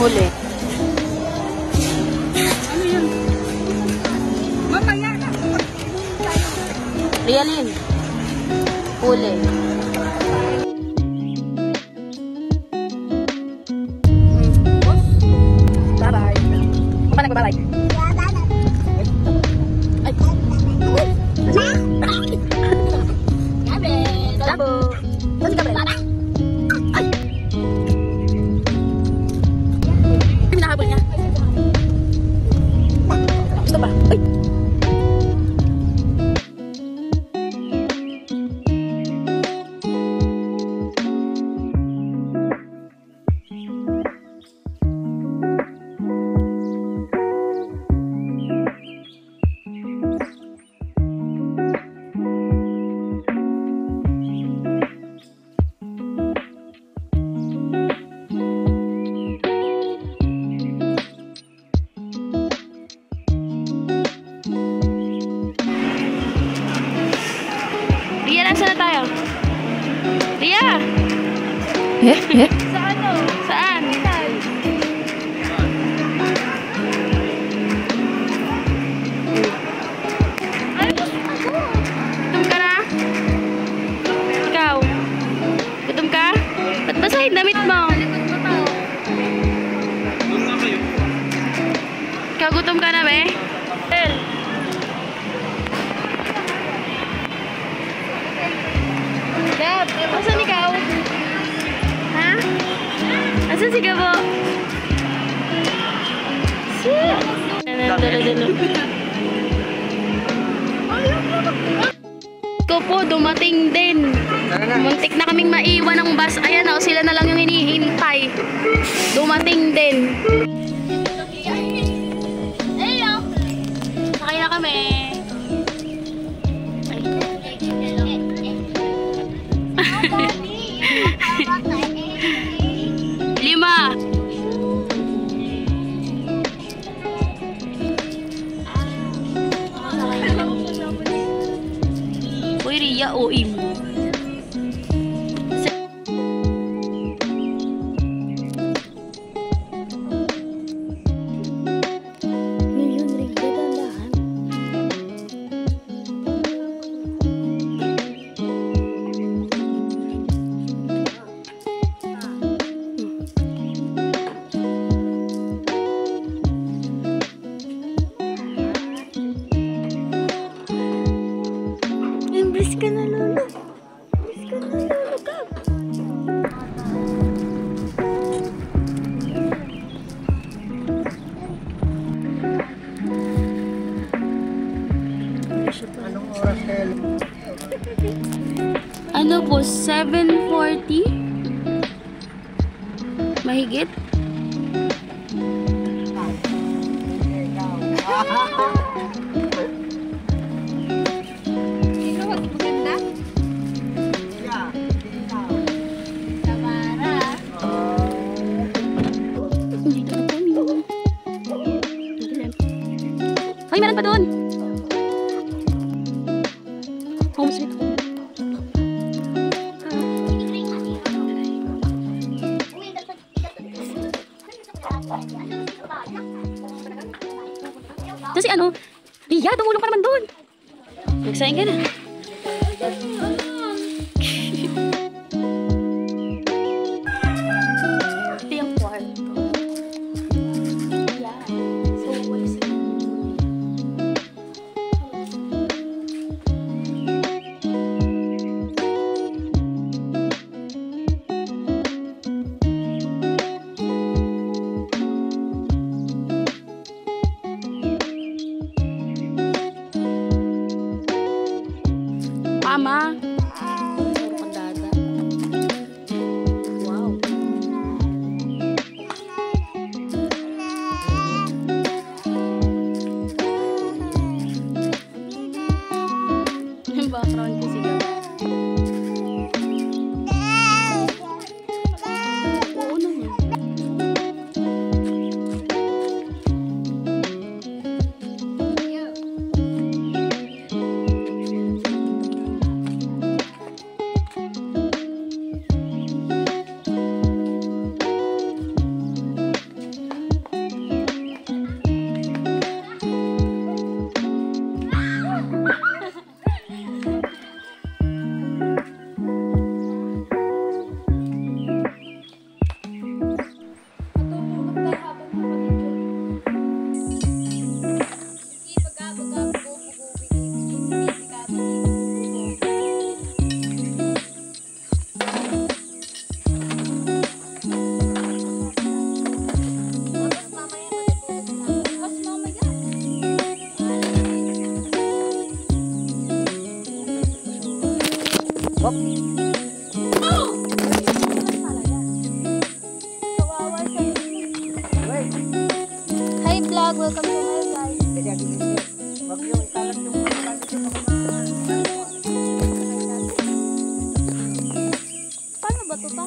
Huli. Ano yun? Mamaya na. Rialin. Huli. Bye-bye. Kung pa nagbabay? Ay. Gabriel. Labo. Saan si Gabriel? Ay. Hinahabol niya. Gusto ba? Ay. Ria, nasa na tayo? Ria! Saan o? Saan? Gutom ka na? Ikaw? Gutom ka? Ba't basahin damit mo? Ikaw gutom ka na, be? Gab, asan ikaw? Ha? Asan si Gabo? Ko po, dumating din. Muntik na kaming maiwan ng bus. Ayan o, sila na lang yung hinihintay. Dumating din. Sakay na kami. Lima. Uy, Ria, OI mo. Imbis ka na, Lolo. Imbis ka na, Lolo, Gab. Anong oras kayo? Ano po, 7:40? Mahigit? Hoy, meron pa doon. Home sweet home. Kasi ano, Ria, tumulong ka naman doon. Magsayang ka na. Ito yung kwarto. Yeah. So, what's it? Mama. Wow. Yung background ko siya. Oo naman. Hop. Wait. Hi vlog, welcome to my guys. Wag yung ikalat yung Paano ba to ta?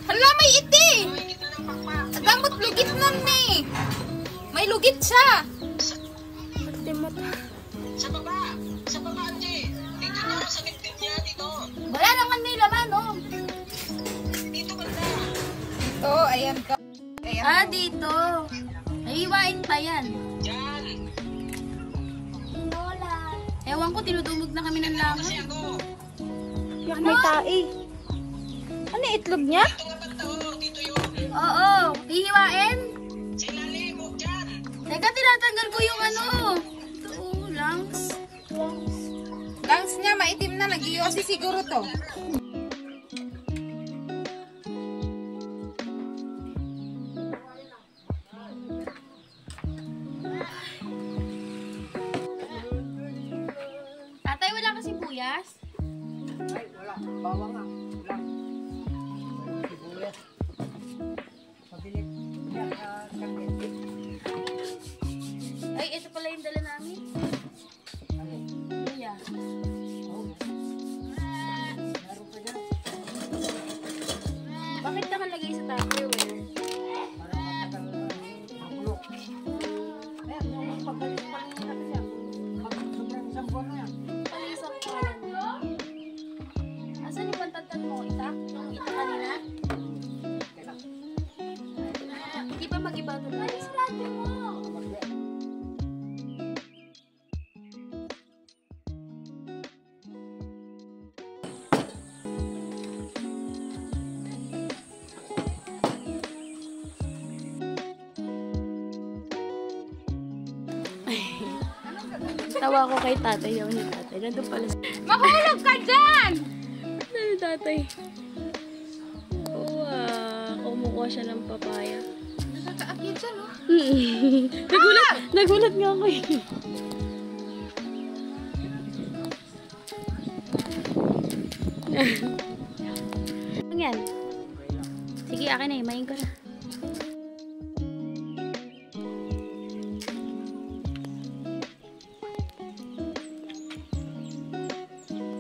Hala, may iti! Adamot lugit nun ni! May lugit siya! Sa baba, Angie. Dito niya ako sa dibdib niya, dito. Wala naman may laman, oh! Dito banda. Ito, ayan ka. Ayan. Ah, dito. Nahiwain pa yan. Diyan. Ewan ko, tinudumog na kami ng laman. Kasi ako. Yak, may tae. Ano yung itlog niya? Dito nga banda, oh. Dito yun. Oo, hihiwain. Sa ilalim, oh, dyan. Teka, tinatanggal ko yung ano. Ito, oh, lungs. Lungs niya, maitim na. Nag-iossi siguro to. Tatay, wala kasi buyas. Ay, wala. Bawang nga. Wala. Sibuyas. Mabilit. Yan, sakit. Ay, ito pala yung dala namin. Ano? Kuya. Oh. Meron pa dyan. Bakit nakalagay sa Tupperware? Para matagal ang bulok. Ayan, yung pagkalis pa rin natin yan. Sobrang isang buwan na yan. Ano yung isang kalan? Asan yung pantatan mo? Itak? Yung itak kanina? Kailang. Hindi pa mag-iba ito. Ay, sarado mo! Tawa ko kay tatay, yung ni tatay. Nandun pala. Mahulog ka dyan! Ano ni tatay? Kumukuha siya ng papaya. Nakakaakit siya, no? Nagulat nga ako eh. Ano yan? Sige, akin na, imayin ko na.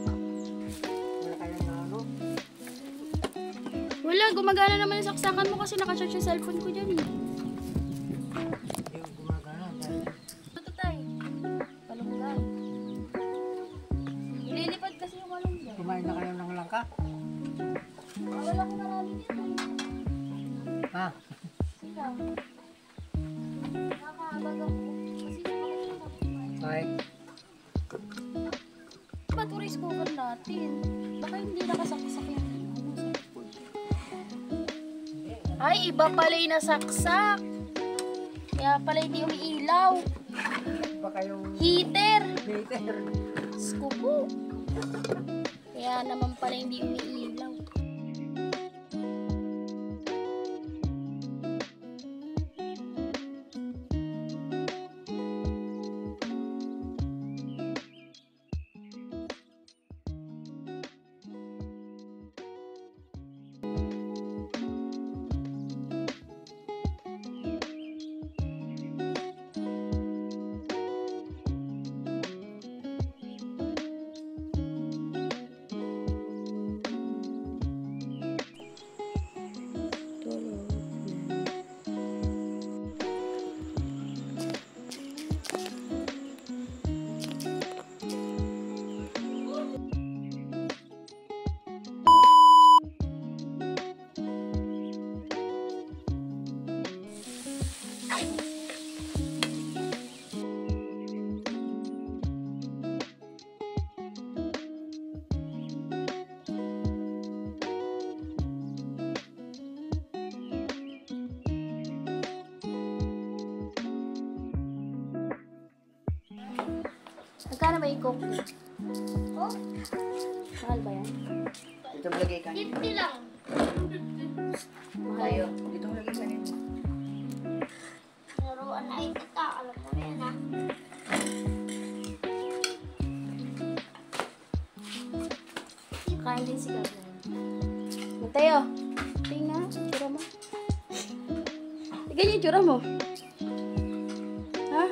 Wala kayang na ano. Wala, gumagana naman yung saksakan mo kasi nakacharge yung cellphone ko dyan eh. Hindi yung gumagana. Dahil Ito tayo. Palunggan. Ililipad kasi yung palunggan. kumain na kayo ng langka. Wala ko marami dito. Ha? Ikaw. Nakakaabag ako. Kasi nakakita ko kumain. Kahit Ba't rice cooker natin? Baka hindi nakasaksak yung ano, cellphone. Ay, iba pala yung nasaksak. Kaya pala hindi umiilaw. pa kayong Heater. hater. Skupo. Kaya naman pala hindi umiilaw. may coke. Oh, Mahal ba yan? Dito malagay ka. 50 lang. Mahal Tayo. yun. Dito malagay ka nito. Laruan na ito. Alam mo na yan, ha? Kain din si Gabriel. Mateo, tingnan, tsura mo. Tingnan yung tsura mo. Ha?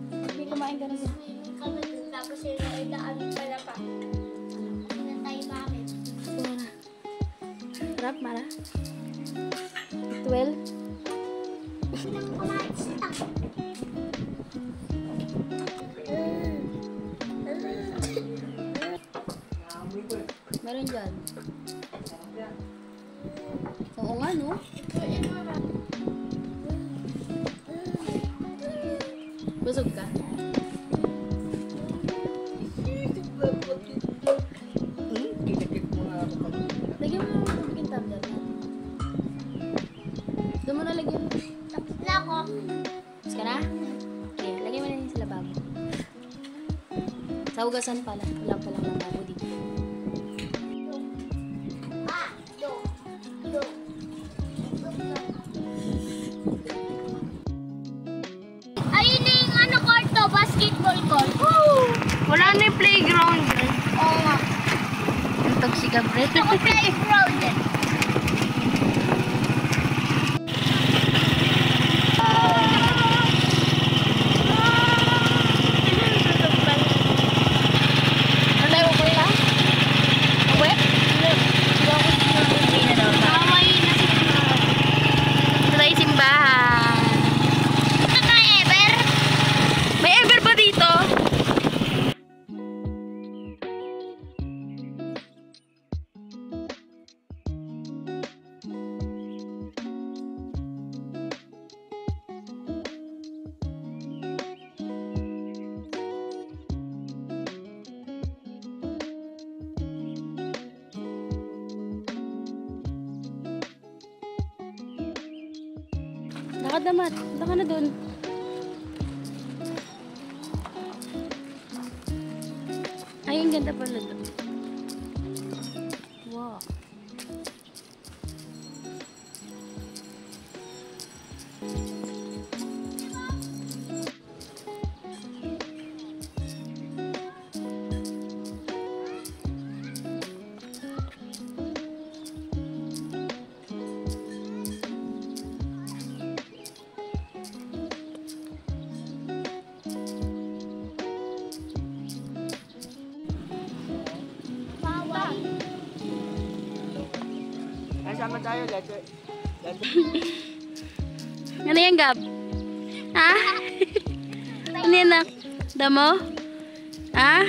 Hindi kumain ka na din. Kami dun, tapos yun ay daan pala pa. Hindi na tayo bakit. Tsura na. Sarap, Mara. 12. Kumain siya. Meron dyan. Oo nga, no? Busog ka? Kinikip mo na ako pag Lagyan mo na yung tablet natin. Doon mo na lagyan. Tapos na ako. Tapos ka na? Okay, lagyan mo na yun sa lababo. Sa hugasan pala. Wala palang lababo dito. Ah, do. Do. Ayun na yung ano court basketball court. Wala na yung playground. Oo nga. Antog si Gabriel. Gusto ko playground. Ano tayo uwi na? Uwi? Uwi na daw ba? Mamay na si Ito tayo simbahan. Ito na ever. May ever ba dito? Lakad naman. Punta ka na dun. Ay, ang ganda pala dun. Wow. Bawal. Sama tayo, let's Ano yan, Gab? Ha? Ano yan, nak? Damo? Ha?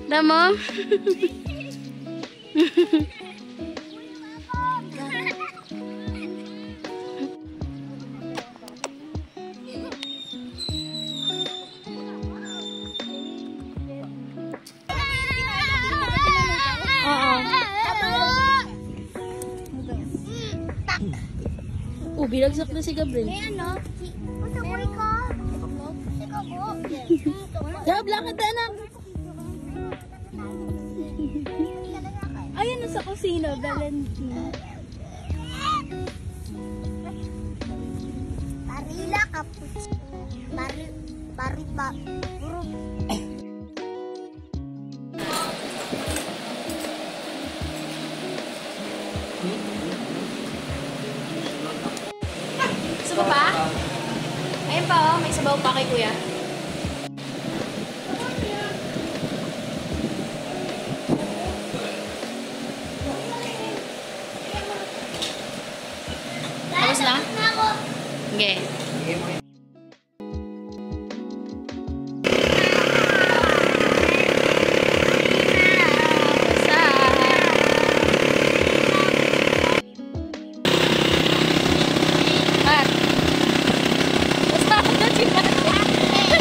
Damo? Oo. Oh, binagsak na si Gabriel. Ano? Masabay ka. Ikaw po. Gab, lakad na na. Ayun na sa kusina, Valentine. Barila kapus. Puro. Gusto mo pa? Ayun pa, oh. May sabaw pa kay kuya. Tapos na? Okay. Basta. Basta.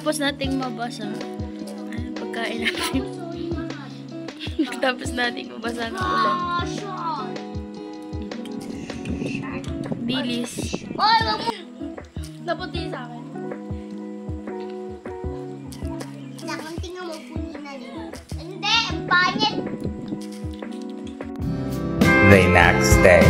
Pagkatapos nating mabasa, pagkain natin. Pagkatapos nating mabasa ng ulan. Bilis. Oy, wag mo. Naputi sa akin. Nakunting nga magpunin na rin. Hindi, ang pangit. The next day.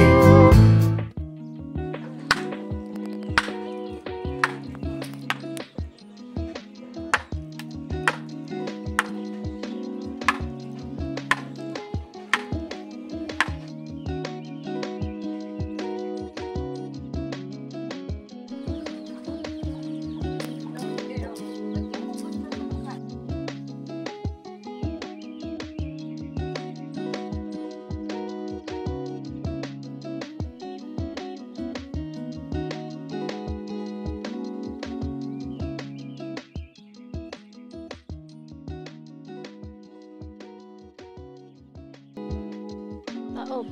Oh.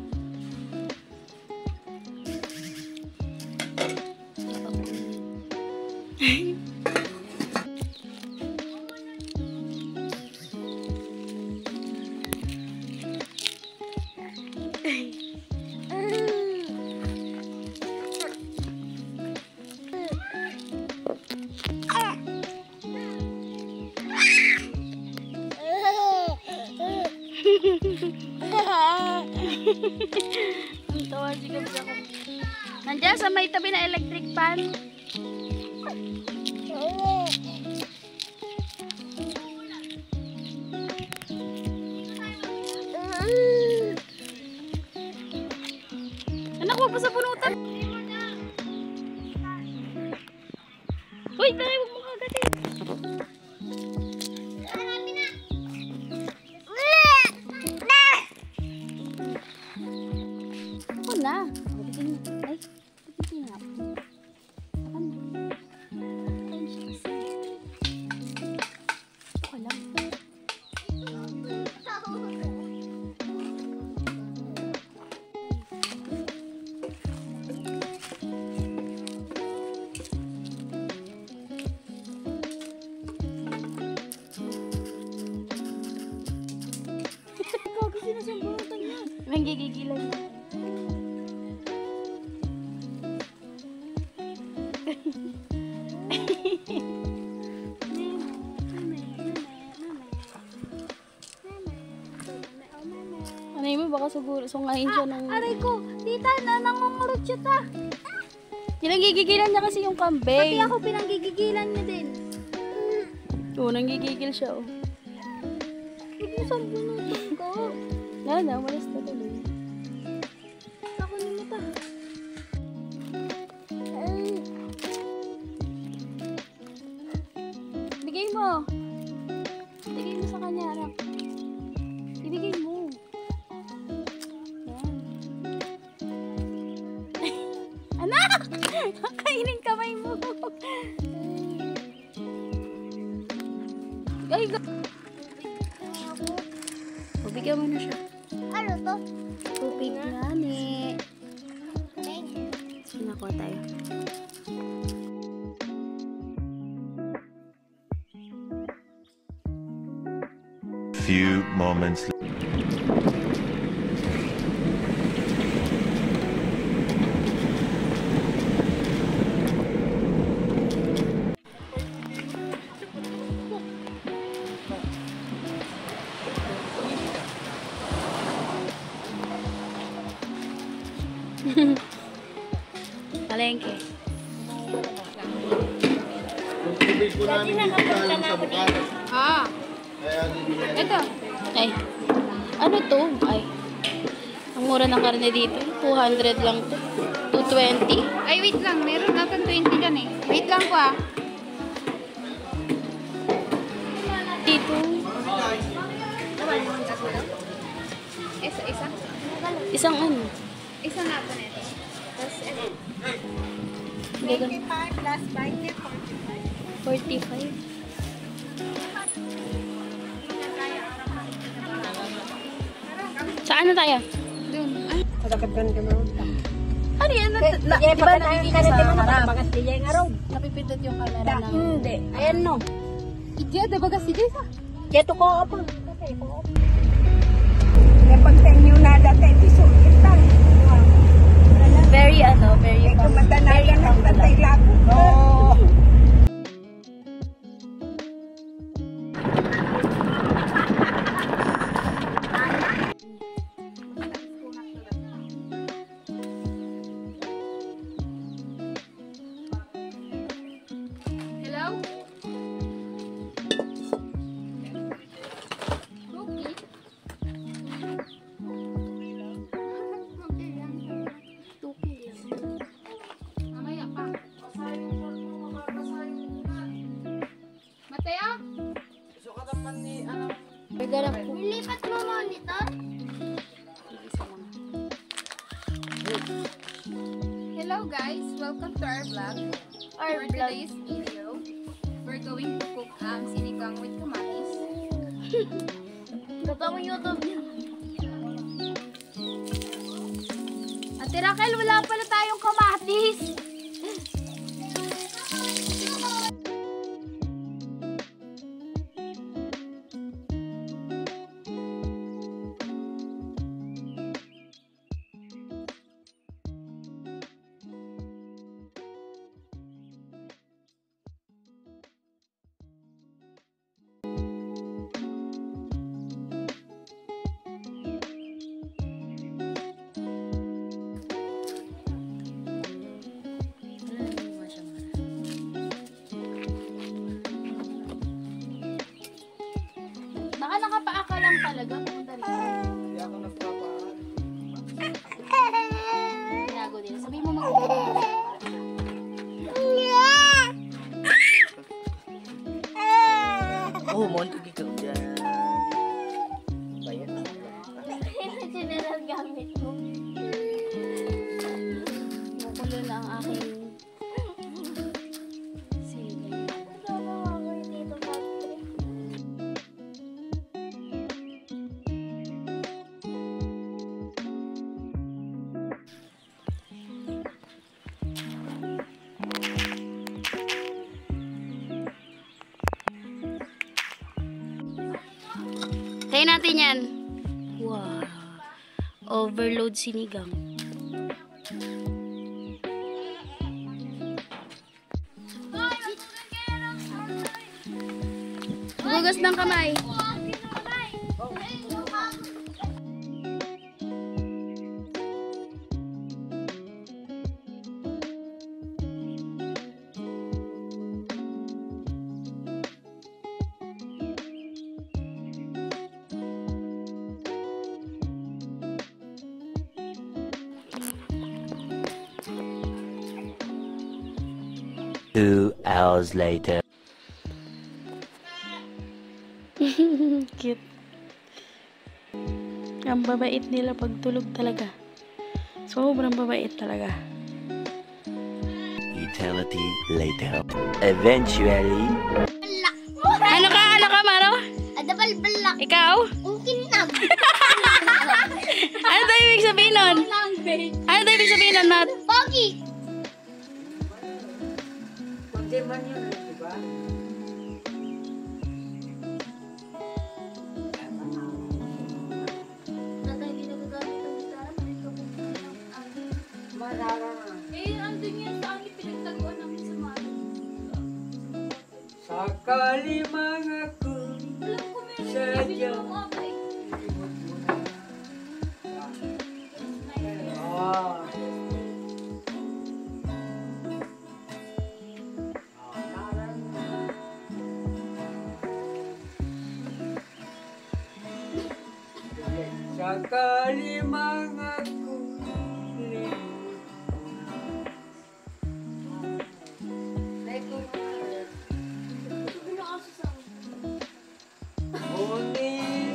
Ang tawa si Gabs ako. Nandiyan sa may tabi na electric fan. Anak, wag pa sa punutan. Uy, tayo, wag mo kagatin. Na. Ay, titignan na. Wala. Ikaw kasi nasa burutan niya. Nanggigigilan niya. Ano mo baka siguro sungahin siya ng... Aray ko, tita, nangungurot siya ta. Pinanggigigilan niya kasi yung kambing. Pati ako pinanggigigilan niya din. Oo, nanggigigil siya, oh. Huwag mo saan bunutin ko. Na, malas na tuloy. Ako nimo ta. Bigay mo. Bigay mo sa kanya, anak. Ibigay mo. Yan. Anak! Kainin kamay mo. Ay, bigyan mo na siya. Ano to? Tupig nga, ni. Nakuha tayo. Few moments later. Palengke. Tubig po namin dito galing sa Bukana. Ah, Kaya bibili. ito. Ay, ano to? Ay, ang mura ng karne dito. 200 lang to. 220. Ay, wait lang. Meron natin 20 dyan eh. Wait lang po ah. Dito. Isa. Isang ano? Isa na po nito. Tapos ito. 25 plus 45. Saan na tayo? Doon. Ay, Ano yan? Diba nagiging sa harap? Napipindot yung camera ng... Hindi. Ayan no. Iya, ada bagas di desa. Keto ko apa? Kapag sa inyo na dati, isulit tal. Very very Kumatanayan ng tatay lago. Oo. Hello? Cookie? Mamaya pa. Mateo? Nilipat mo monitor? Hello guys, welcome to our vlog. For today's video, we're going to cook sinigang with kamatis. Totoong YouTube niya. Ate Raquel, wala pala tayong kamatis. Baka nakapaa ka lang talaga. Pumunta rin. Hindi ako nagpapaan. Tinago din. Sabihin mo mag-gagawin. Oh, monto ikaw dyan. Bayan. General gamit mo. Makulo na ang aking silay. Tayo natin yan. Wow. Overload sinigang. Hugas ng kamay. Two hours later. Cute. Ang babait nila pag tulog talaga. Sobrang babait talaga. Eternity later. Eventually. Ano ka, Maro? Adabal-balak. Ikaw? Kinab. Ano daw ibig sabihin nun? Ano daw ibig sabihin nun, Nat? Pogi. Kundi man yun, di ba? Natay, hindi nagagamit ang gitara. Marara. Andun yan sa akin pinagtaguan namin sa mali. Sakali mga ko. Alam ko meron Sadya. Ah. Sakali mga kulit.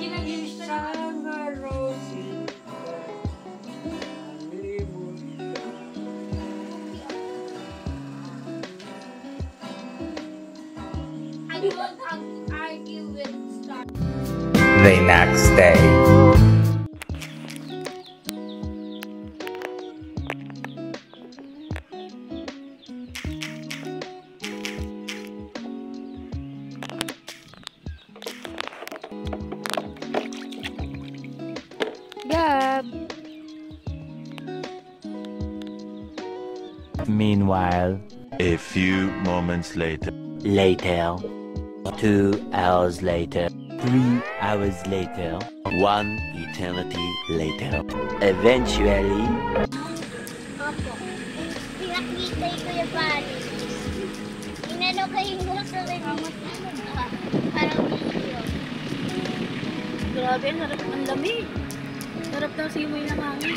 Ngunit isang arosin I don't argue with Star. The next day. Meanwhile, a few moments later. 2 hours later. 3 hours later. 1 eternity later. Eventually. Opo. Pinakita ko yung pari. Inano kayo mo sa rin. Parang video. Grabe, ang lamig. Sarap daw simoy ng hangin.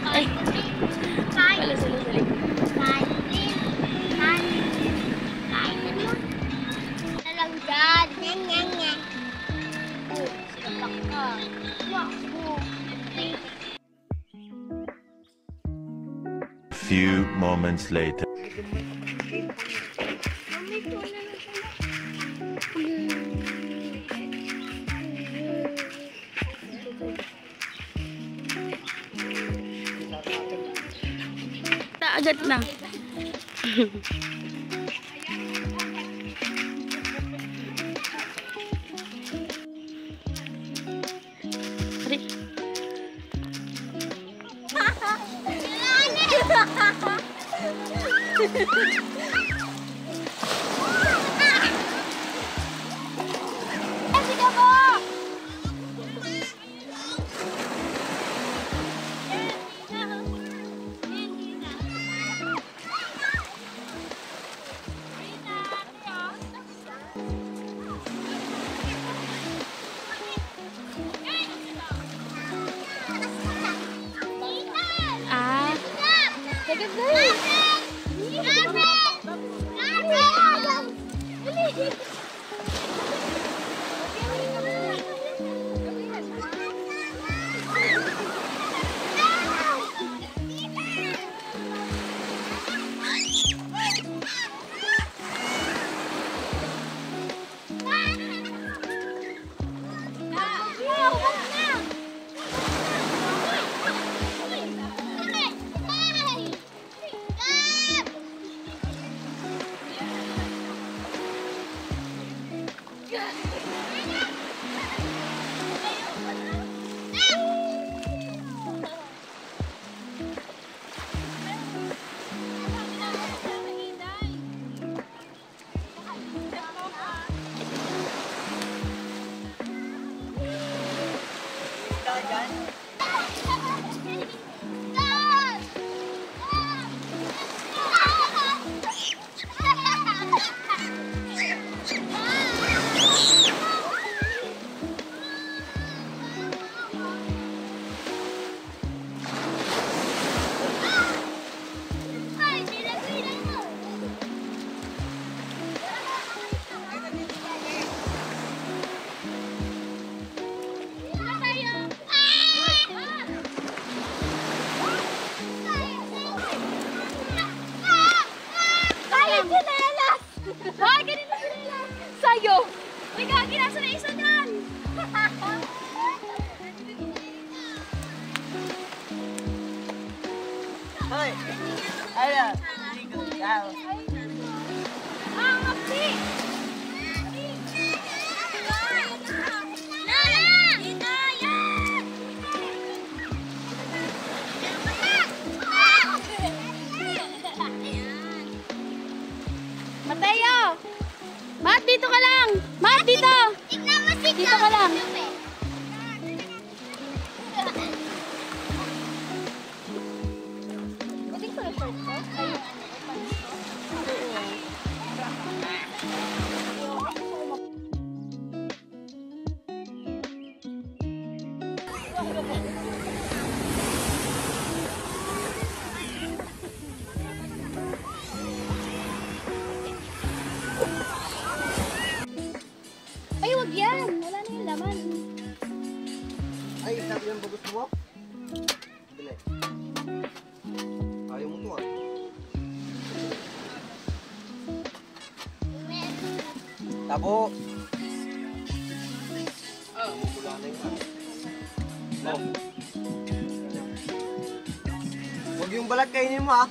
Ay, wala sila sa likod. Few moments later. Agad na. Ari. Hoy, ganito sila. Sa'yo. May gagi, nasa na isa dyan. Hoy! Ayan! Ligo daw. Ang kapsi. Mateo! Mat, dito ka lang! Mat, dito! Dito ka lang! Ay, wag yan! Wala na yung laman. Ay, sabi yung bagus mo? Dali. Ayaw mo to ah. Tabo! Wala na yung ano. No. Huwag yung balat kainin mo ah.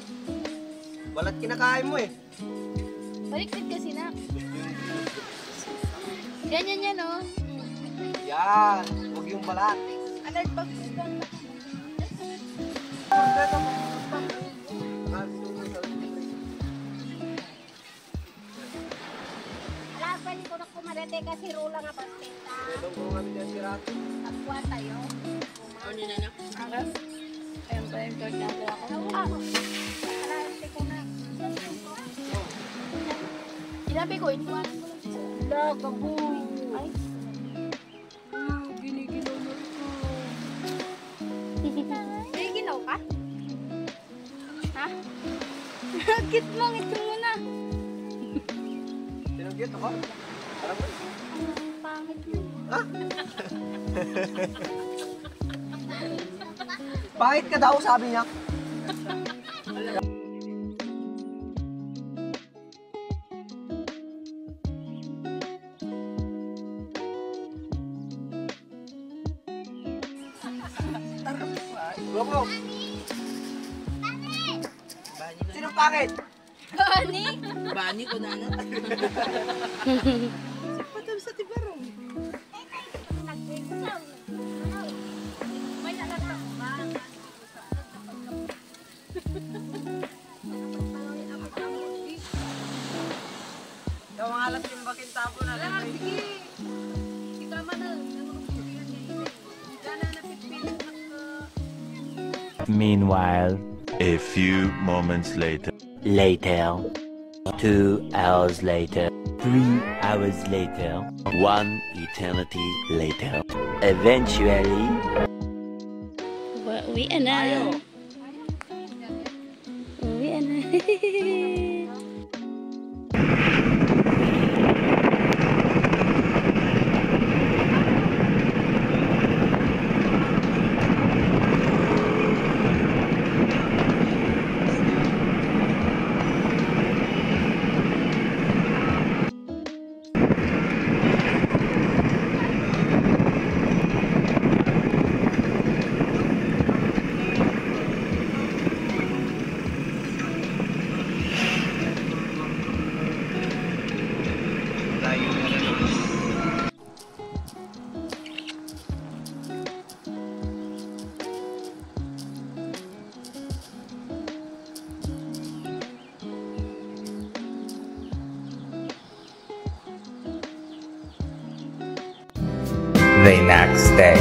Balat kinakain mo eh. Baliktad kasi na. Ganyan yan, oh. Yan. Huwag yung balat. Alert bag ko. Ala, pwede ko na kumarete kasi rula nga pastita. Medong ko kami dyan si Rato. Tapwa tayo. Ayun pa yung short na ako. Ala, ate ko na. Sinabi ko, iniwanan ko lang siya. Wala, kabu. Ay. Ginigilaw na ito. May ginaw ka? Ha? Kit mo, ito muna. Sinugit ako? Alam mo? Ang pangit mo. Pangit ka daw, sabi niya. Go. Sino pangit? Bani? Bani ko na na. Patam sa tibarong. Nag-exam. May nalaglag ba? Yung mga alat yung bakin tapo na lang. Sige. Ikaw man na. Nangunong niya. Gana na pitpilit ng... Meanwhile, a few moments later. 2 hours later. 3 hours later. 1 eternity later. Eventually. Uwian na. Uwian na. The next day.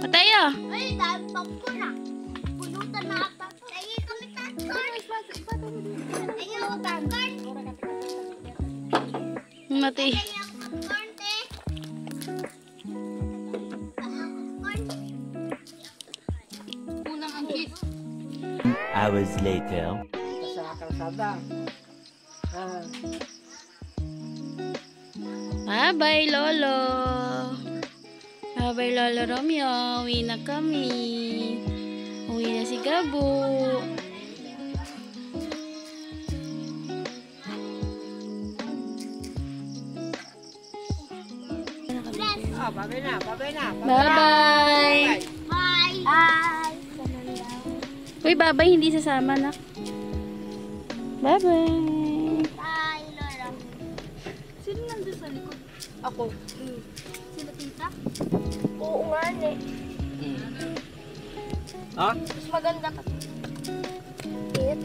Mataya. Ay, dahil pagko na. Pulutan na ata. Ay, kami tatkan. Ayaw, tatkan. Mati. Ayaw, popcorn, te. Popcorn. Kulang ang kiss. Hours later. Sa kalsada. Bye-bye, Lolo. Bye-bye, Lolo Romeo. Uwi na kami. Uwi na si Gabo. Babay na. Bye-bye. Bye. Bye. Uy, bye-bye. Hindi sasama na. Bye-bye. Bye, Lola. Sino nandun sa likod? Ako. Sino tita? Oo nga, ne. Ha? Mas maganda ka. Kit.